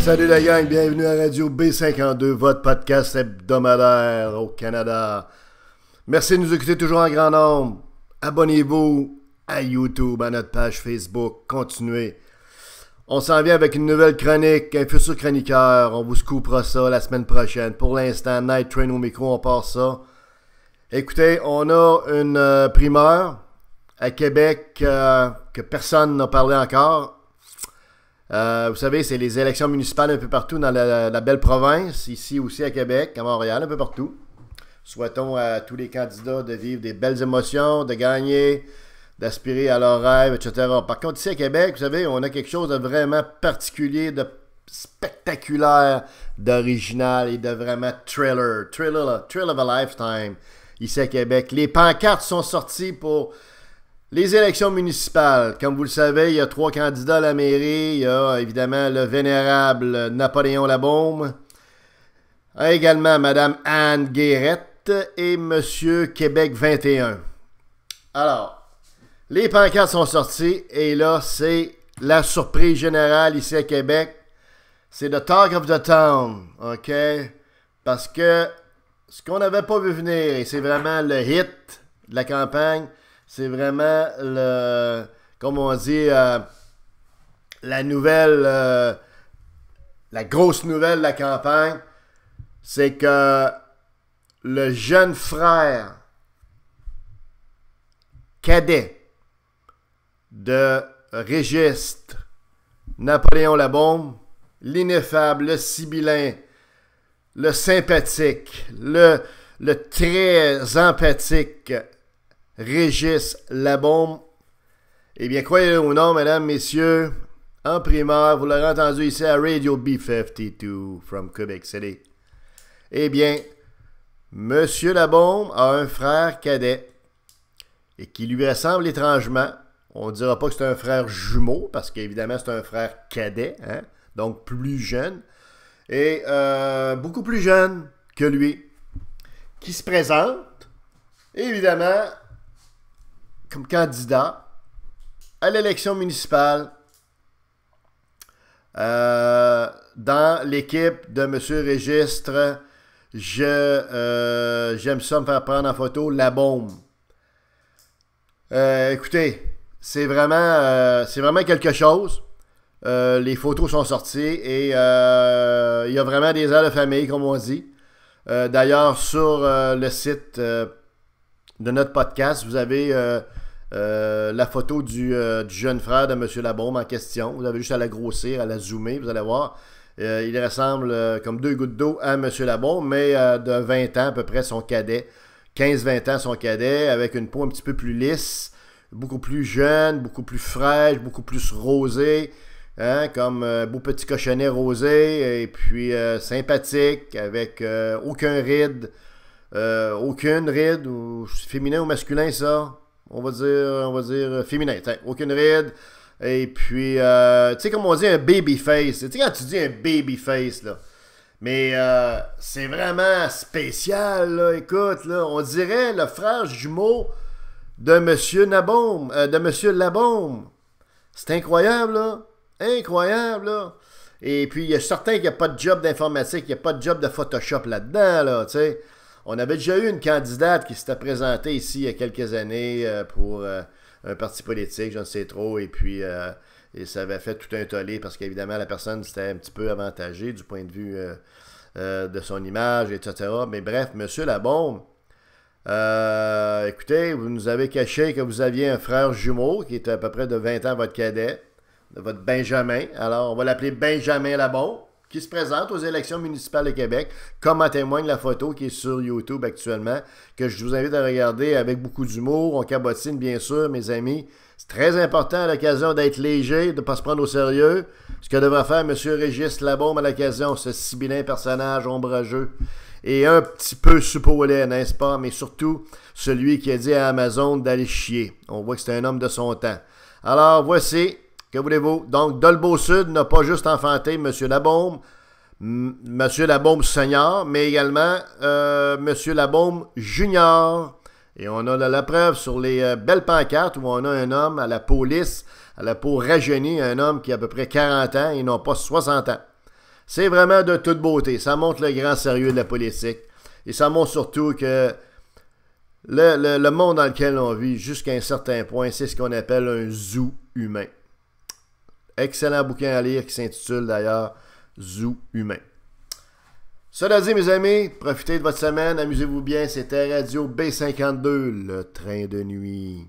Salut la gang, bienvenue à Radio B52, votre podcast hebdomadaire au Canada. Merci de nous écouter toujours en grand nombre. Abonnez-vous à YouTube, à notre page Facebook. Continuez. On s'en vient avec une nouvelle chronique, un futur chroniqueur. On vous scoopera ça la semaine prochaine. Pour l'instant, Night Train au micro, on part ça. Écoutez, on a une primeur à Québec que personne n'a parlé encore. Vous savez, c'est les élections municipales un peu partout dans la belle province, ici aussi à Québec, à Montréal, un peu partout. Souhaitons à tous les candidats de vivre des belles émotions, de gagner, d'aspirer à leurs rêves, etc. Par contre, ici à Québec, vous savez, on a quelque chose de vraiment particulier, de spectaculaire, d'original et de vraiment thrill of a lifetime, ici à Québec. Les pancartes sont sorties pour les élections municipales. Comme vous le savez, il y a 3 candidats à la mairie. Il y a évidemment le vénérable Napoléon Labaume, également Mme Anne Guérette et M. Québec 21. Alors, les pancartes sont sorties et là, c'est la surprise générale ici à Québec. C'est the talk of the town, OK? Parce que ce qu'on n'avait pas vu venir, et c'est vraiment le hit de la campagne, c'est vraiment le, comme on dit, la nouvelle, la grosse nouvelle de la campagne, c'est que le jeune frère cadet de Régis Napoléon Labaume, l'ineffable, le sibyllin, le sympathique, le très empathique Régis Labaume, eh bien, croyez-le ou non, mesdames, messieurs, en primaire, vous l'aurez entendu ici à Radio B52 from Quebec City. Eh bien, Monsieur Labaume a un frère cadet et qui lui ressemble étrangement. On ne dira pas que c'est un frère jumeau, parce qu'évidemment, c'est un frère cadet, hein? Donc plus jeune, et beaucoup plus jeune que lui, qui se présente, évidemment, comme candidat à l'élection municipale dans l'équipe de M. Registre. J'aime ça me faire prendre en photo Labaume. Écoutez, c'est vraiment quelque chose. Les photos sont sorties et il y a vraiment des airs de famille, comme on dit. D'ailleurs, sur le site de notre podcast, vous avez la photo du jeune frère de M. Labaume en question. Vous avez juste à la grossir, à la zoomer, vous allez voir. Il ressemble comme 2 gouttes d'eau à M. Labaume, mais de 20 ans à peu près son cadet. 15-20 ans son cadet, avec une peau un petit peu plus lisse, beaucoup plus jeune, beaucoup plus fraîche, beaucoup plus rosée, hein, comme beau petit cochonnet rosé, et puis sympathique, avec aucun ride. Aucune ride, ou féminin ou masculin, ça? On va dire féminin. T'sais, aucune ride. Et puis, tu sais, comme on dit, un baby face. Tu sais, quand tu dis un baby face, là. Mais c'est vraiment spécial, là. Écoute, là, on dirait le frère jumeau de M. Labaume. C'est incroyable, là. Incroyable, là. Et puis, il y a certain qu'il n'y a pas de job d'informatique, il n'y a pas de job de Photoshop là-dedans, là, tu sais. On avait déjà eu une candidate qui s'était présentée ici il y a quelques années pour un parti politique, je ne sais trop, et puis et ça avait fait tout un tollé parce qu'évidemment la personne s'était un petit peu avantagée du point de vue de son image, etc. Mais bref, M. Labaume, écoutez, vous nous avez caché que vous aviez un frère jumeau qui était à peu près de 20 ans votre cadet, de votre Benjamin. Alors, on va l'appeler Benjamin Labaume, qui se présente aux élections municipales de Québec, comme en témoigne la photo qui est sur YouTube actuellement, que je vous invite à regarder avec beaucoup d'humour. On cabotine, bien sûr, mes amis. C'est très important à l'occasion d'être léger, de ne pas se prendre au sérieux. Ce que devrait faire M. Régis Labaume à l'occasion, ce sibyllin personnage ombrageux et un petit peu soupe au lait, n'est-ce pas? Mais surtout, celui qui a dit à Amazon d'aller chier. On voit que c'est un homme de son temps. Alors, voici... Que voulez-vous? Donc, Dolbeau Sud n'a pas juste enfanté M. Labaume, M. Labaume Senior, mais également M. Labaume Junior. Et on a la preuve sur les belles pancartes où on a un homme à la peau lisse, à la peau rajeunie, un homme qui a à peu près 40 ans et non pas 60 ans. C'est vraiment de toute beauté. Ça montre le grand sérieux de la politique. Et ça montre surtout que le monde dans lequel on vit, jusqu'à un certain point, c'est ce qu'on appelle un zoo humain. Excellent bouquin à lire qui s'intitule d'ailleurs Zoo humain. Cela dit, mes amis, profitez de votre semaine, amusez-vous bien. C'était Radio B52, le train de nuit.